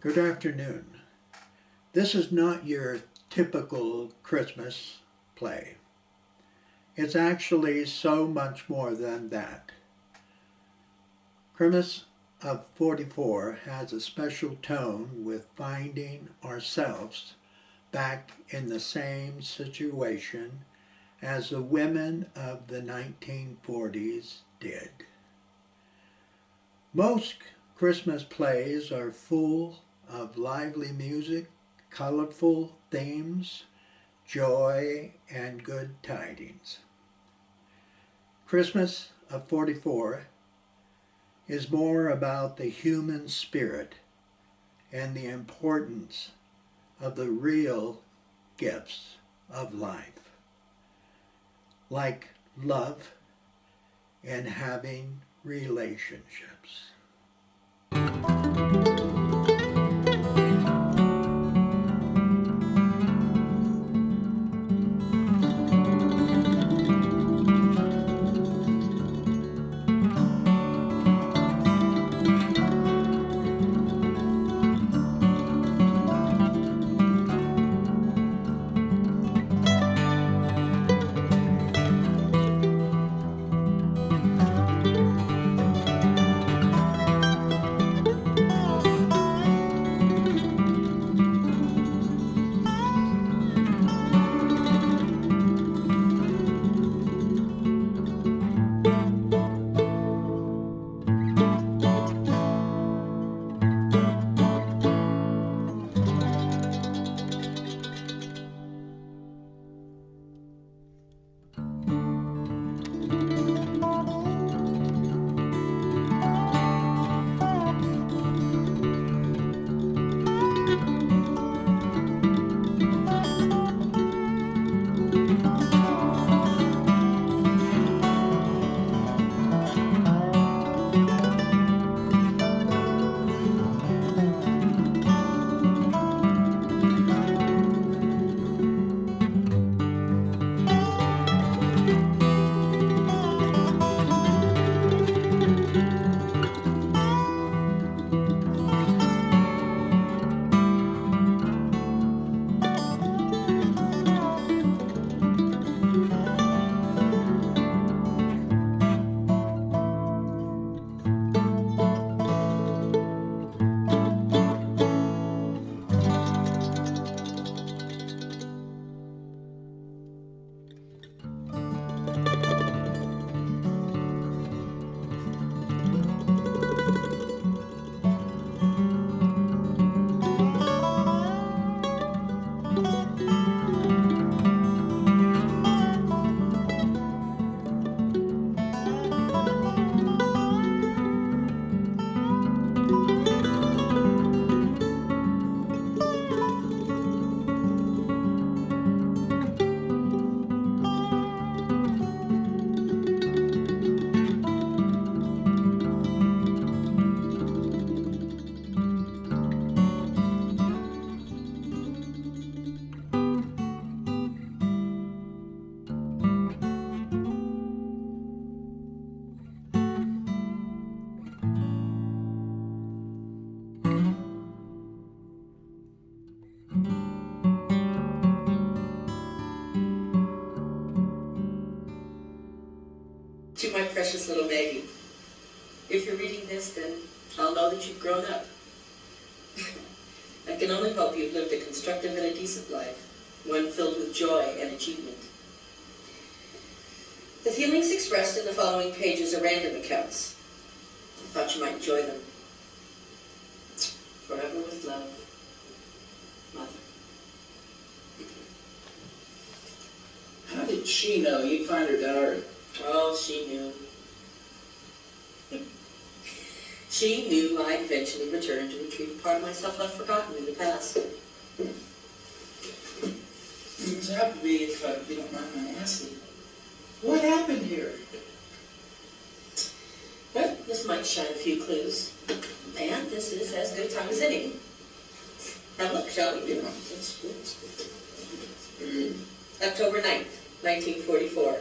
Good afternoon. This is not your typical Christmas play. It's actually so much more than that. Christmas of 44 has a special tone with finding ourselves back in the same situation as the women of the 1940s did. Most Christmas plays are full of lively music, colorful themes, joy, and good tidings. Christmas of 44 is more about the human spirit and the importance of the real gifts of life, like love and having relationships. To my precious little Maggie, if you're reading this, then I'll know that you've grown up. I can only hope you've lived a constructive and a decent life, one filled with joy and achievement. The feelings expressed in the following pages are random accounts. I thought you might enjoy them. Forever with love, Mother. How did she know you'd find her diary? Oh, she knew. She knew I'd eventually return to retrieve a part of myself left forgotten in the past. Exactly, if you don't mind my asking. What happened here? Well, this might shine a few clues. And this is as good a time as any. Have a look, shall we? Yeah. October 9th, 1944.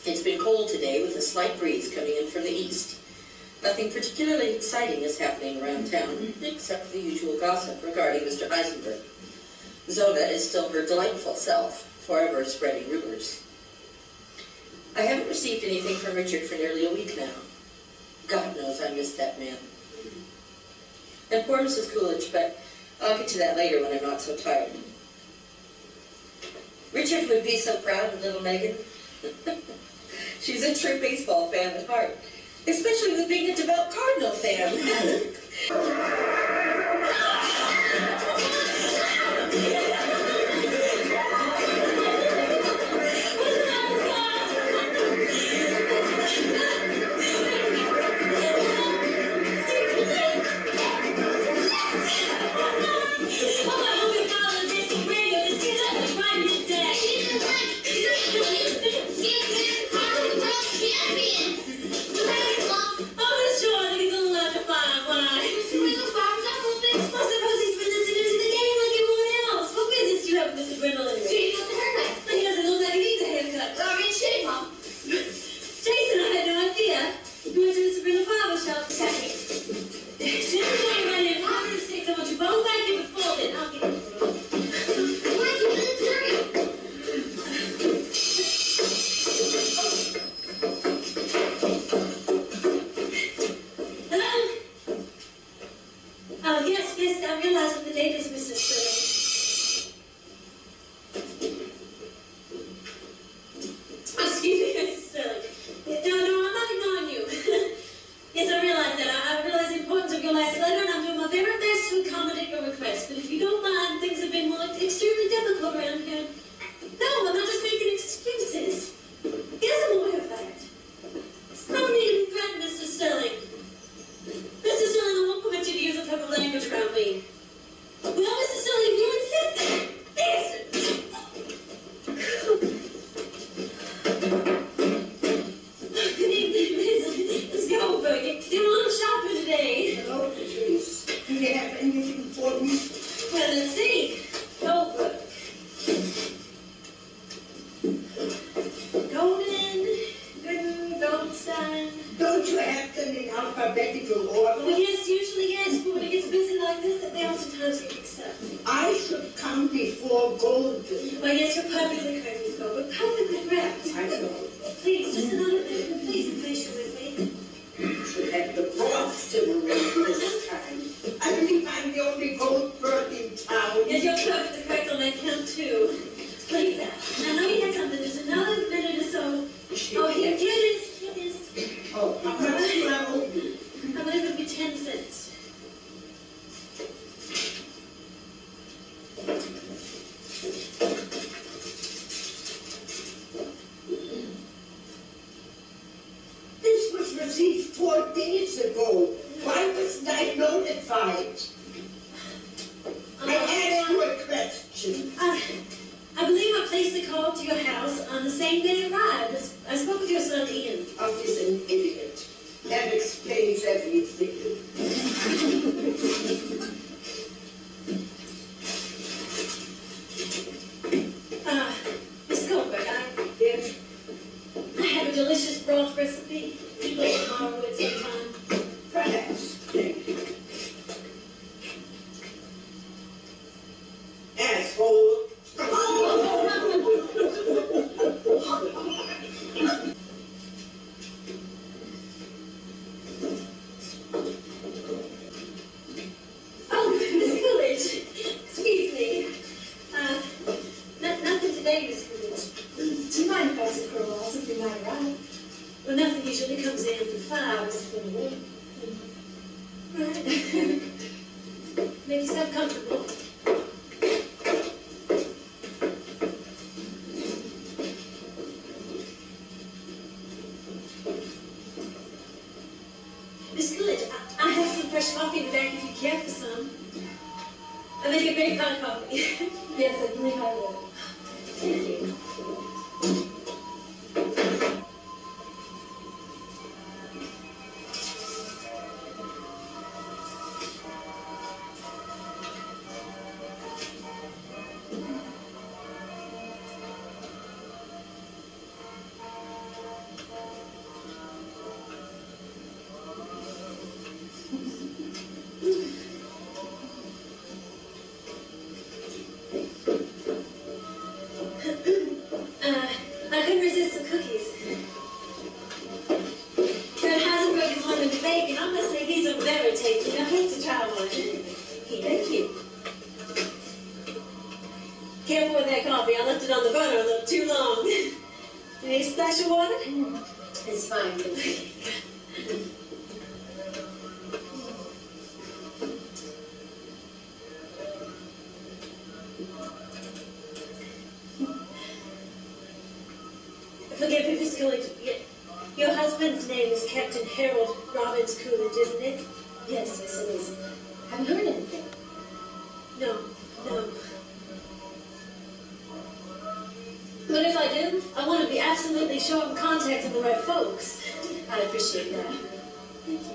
It's been cold today with a slight breeze coming in from the east. Nothing particularly exciting is happening around town, except for the usual gossip regarding Mr. Heisenberg. Zona is still her delightful self, forever spreading rumors. I haven't received anything from Richard for nearly a week now. God knows I missed that man. And poor Mrs. Coolidge, but I'll get to that later when I'm not so tired. Richard would be so proud of little Megan. She's a true baseball fan at heart, especially with being a devout Cardinal fan. Careful with that coffee. I left it on the burner a little too long. You need a splash of water? It's fine. Forgive me for going to forget. Your husband's name is Captain Harold Robbins Coolidge, isn't it? Yes, yes, it is. Haven't heard anything. No. But if I do, I want to be absolutely sure I'm contacting the right folks. I appreciate that. Thank you.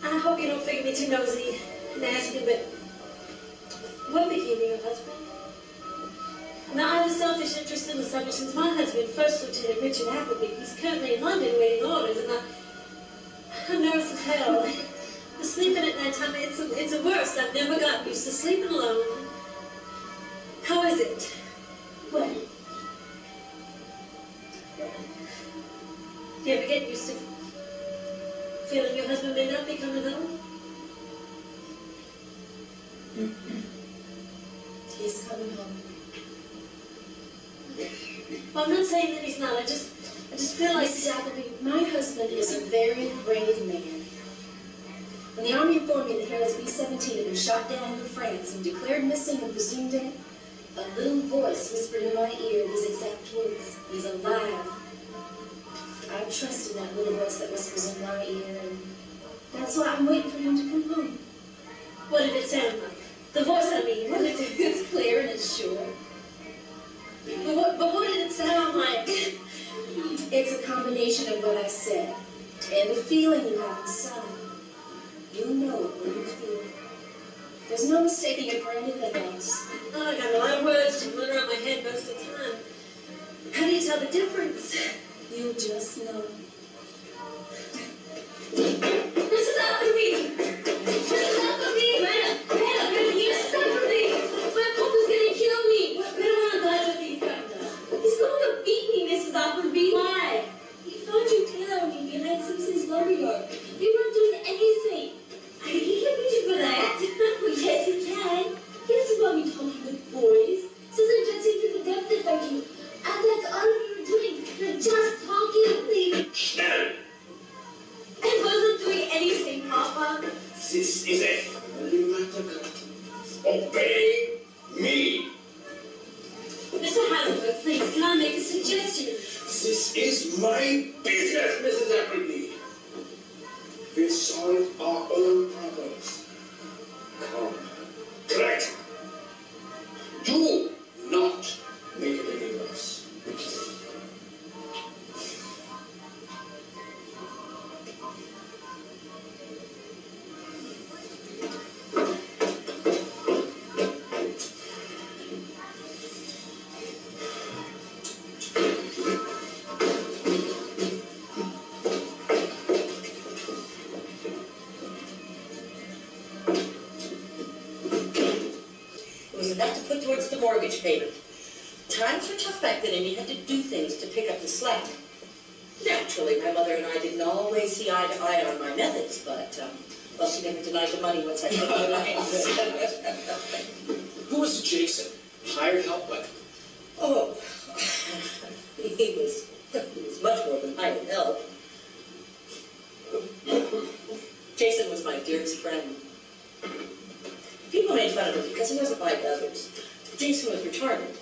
I hope you don't think me too nosy and asking, but what became of your husband? Now, I have a selfish interest in the subject since my husband, First Lieutenant Richard Appleby, he's currently in London waiting orders, and I'm nervous as hell. The sleeping at night time, it's the worst. I've never gotten used to sleeping alone. How is it? What? Do you ever get used to feeling your husband may not be coming home? He's coming home. Well, I'm not saying that he's not. I just feel like... Mrs. Appleby, my husband is a very brave man. When the Army informed me that Harris B-17 had been shot down in France and declared missing and presumed dead, a little voice whispered in my ear these exact words: "He's alive." I trusted that little voice that whispers in my ear, and that's why I'm waiting for him to come home. What did it sound like? The voice, I mean. What did it... It's clear and it's sure. But what did it sound like? It's a combination of what I said and the feeling you have inside. You know it when you feel it. There's no mistaking it for anything else. Oh, I got a lot of words to run around my head most of the time. How do you tell the difference? You just know. Mrs. Appleby! Mrs. Appleby! Madam, Mrs. Appleby! My papa's gonna kill me! We don't want to die with me right now. He's going to beat me, Mrs. Appleby. Why? He found you drowning behind Simpson's lumberyard. You weren't doing anything. He can beat you for that. Well, yes, he can. He doesn't want me talking with boys. Says I'm just into the depth of you. And that's all you were doing. You're just talking. Stand! I wasn't doing anything, Papa. This is a family matter. Obey me. Mr. Heisenberg, please, can I make a suggestion? This is my business, Mrs. Appleby. We solve our own problems. Come. Correct. Do not make it any worse. Enough to put towards the mortgage payment. Times were tough back then, and you had to do things to pick up the slack. Naturally, my mother and I didn't always see eye to eye on my methods, but, well, she never denied the money once I took the reins. Who was Jason? Hired help by? Oh, he was much more than hired help. Jason was my dearest friend. People made fun of him because he wasn't like others. Jason was retarded.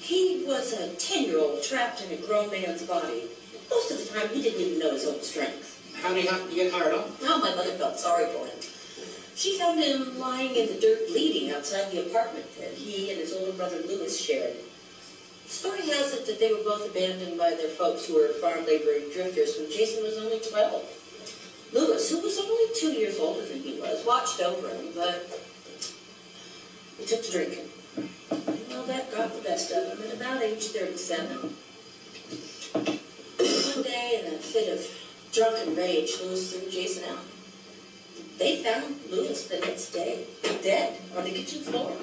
He was a 10-year-old trapped in a grown man's body. Most of the time, he didn't even know his own strength. How did he happen to get hired on? Oh, my mother felt sorry for him. She found him lying in the dirt bleeding outside the apartment that he and his older brother Louis shared. The story has it that they were both abandoned by their folks who were farm laboring drifters when Jason was only 12. Louis, who was only 2 years older than he was, watched over him, but he took to drinking. Well, that got the best of him at about age 37. One day, in a fit of drunken rage, Louis threw Jason out. They found Louis the next day, dead, on the kitchen floor.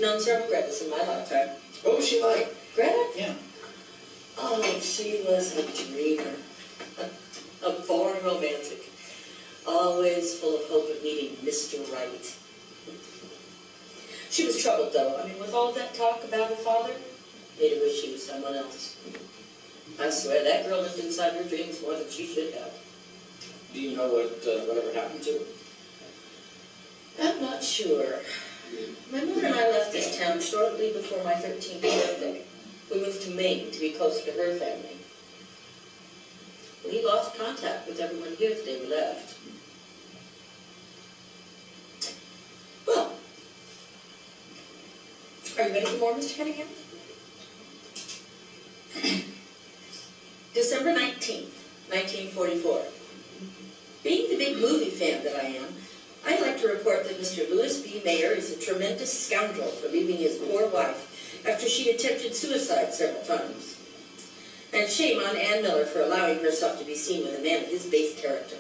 known several Gretas in my lifetime. What was she like? Greta? Yeah. Oh, she was a dreamer. A born romantic. Always full of hope of meeting Mr. Right. She was troubled, though. I mean, with all that talk about her father, made her wish she was someone else. I swear, that girl lived inside her dreams more than she should have. Do you know whatever happened to her? I'm not sure. My mother and I left this town shortly before my 13th birthday. We moved to Maine to be closer to her family. We lost contact with everyone here the day we left. Well, are you ready for more, Mr. Cunningham? December 19th, 1944. Being the big movie fan that I am, I'd like to report that Mr. Louis B. Mayer is a tremendous scoundrel for leaving his poor wife after she attempted suicide several times. And shame on Ann Miller for allowing herself to be seen with a man of his base character.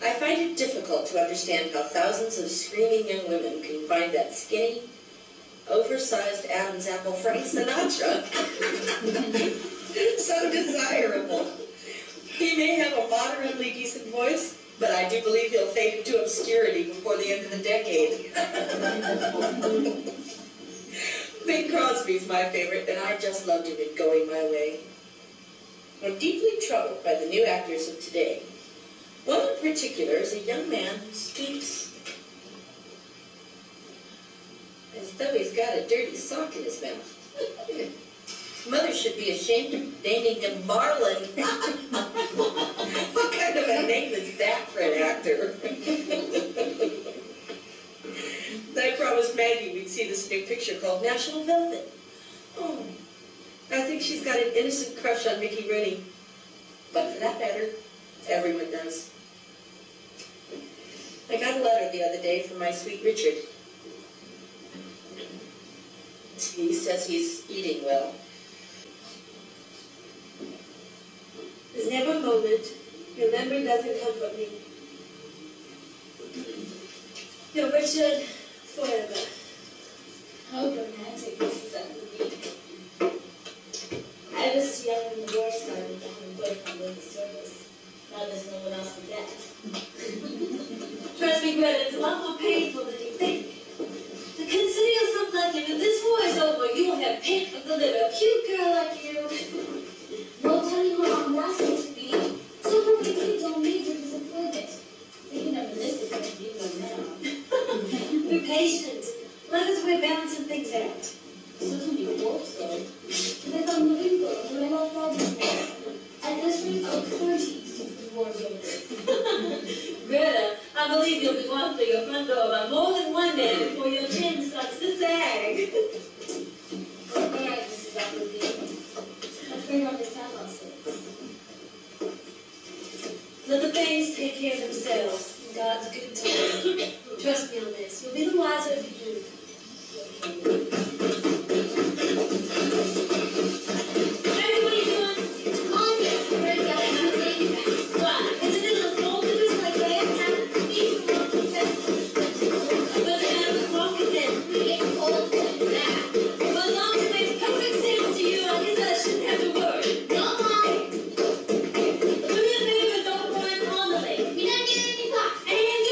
I find it difficult to understand how thousands of screaming young women can find that skinny, oversized Adam's apple Frank Sinatra so desirable. He may have a moderately decent voice, but I do believe he'll fade into obscurity before the end of the decade. Bing Crosby's my favorite, and I just loved him in Going My Way. I'm deeply troubled by the new actors of today. One in particular is a young man who speaks as though he's got a dirty sock in his mouth. His mother should be ashamed of naming him Marlon. What kind of a name is that for an actor? I promised Maggie we'd see this new picture called National Velvet. Oh, I think she's got an innocent crush on Mickey Rooney. But for that matter, everyone does. I got a letter the other day from my sweet Richard. He says he's eating well. There's never a moment your memory doesn't comfort me. Your Richard, forever. How romantic this is that would be. I was young when the war started and worked on the service. Now there's no one else to get. Trust me, Greta, it's a lot more painful than you think. To consider yourself lucky, when this war is over, you will have pink of the liver, a cute girl like you. No telling how I'm asking to be. So many kids don't need your disappointment. They can never listen to you now. Be patient. Let us we're balancing things out. Certainly hope so. If I'm living good, when I'm father's war. At this rate, I'll 30 the war's over. Greta, I believe you'll be going through your front door by more than one man before your chin starts to sag. All right, Mrs. Appleby. I'm afraid I'll miss out on things. Let the things take care of themselves in God's good time. Trust me on this. You'll be the wiser if you do. Baby, what are you doing? Oh, yes, we're ready to have a baby. Why? Is it in the floor to do like that? What's the matter wrong with it? It's cold and that. Well, as long as it makes perfect sense to you, I guess I shouldn't have to worry. No, Mom. Do me a favor, don't run on the lake. You're not getting any thoughts. And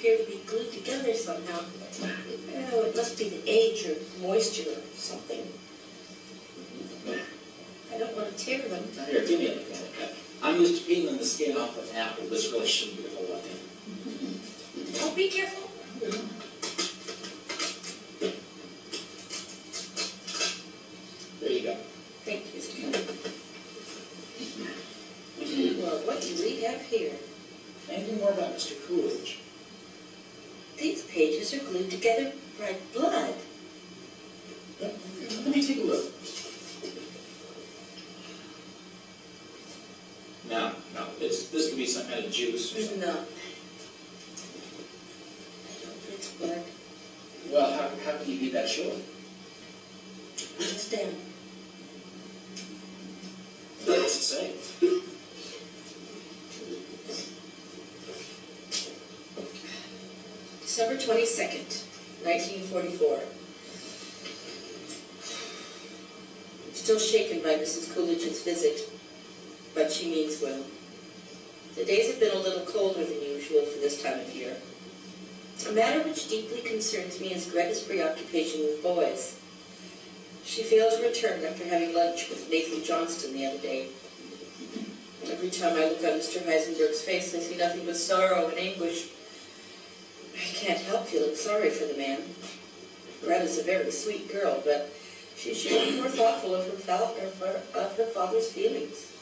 appear to be glued together somehow. Oh, it must be the age or moisture or something. I don't want to tear them. Now here, give me a look at it. I'm used to peeling the skin off of an apple. This really shouldn't be a whole lot different. Oh, be careful. There you go. Thank you. Well, what do we have here? Anything more about Mr. Coolidge? These pages are glued together by blood. Let me take a look. No, this could be some kind of juice or something. No. I don't think it's blood. Well, how can you be that sure? Understand? What does it say? December 22nd, 1944. Still shaken by Mrs. Coolidge's visit, but she means well. The days have been a little colder than usual for this time of year. A matter which deeply concerns me is Greta's preoccupation with boys. She failed to return after having lunch with Nathan Johnston the other day. Every time I look on Mr. Heisenberg's face, I see nothing but sorrow and anguish. I can't help feeling sorry for the man. Greta's a very sweet girl, but she should be more thoughtful of her father's feelings.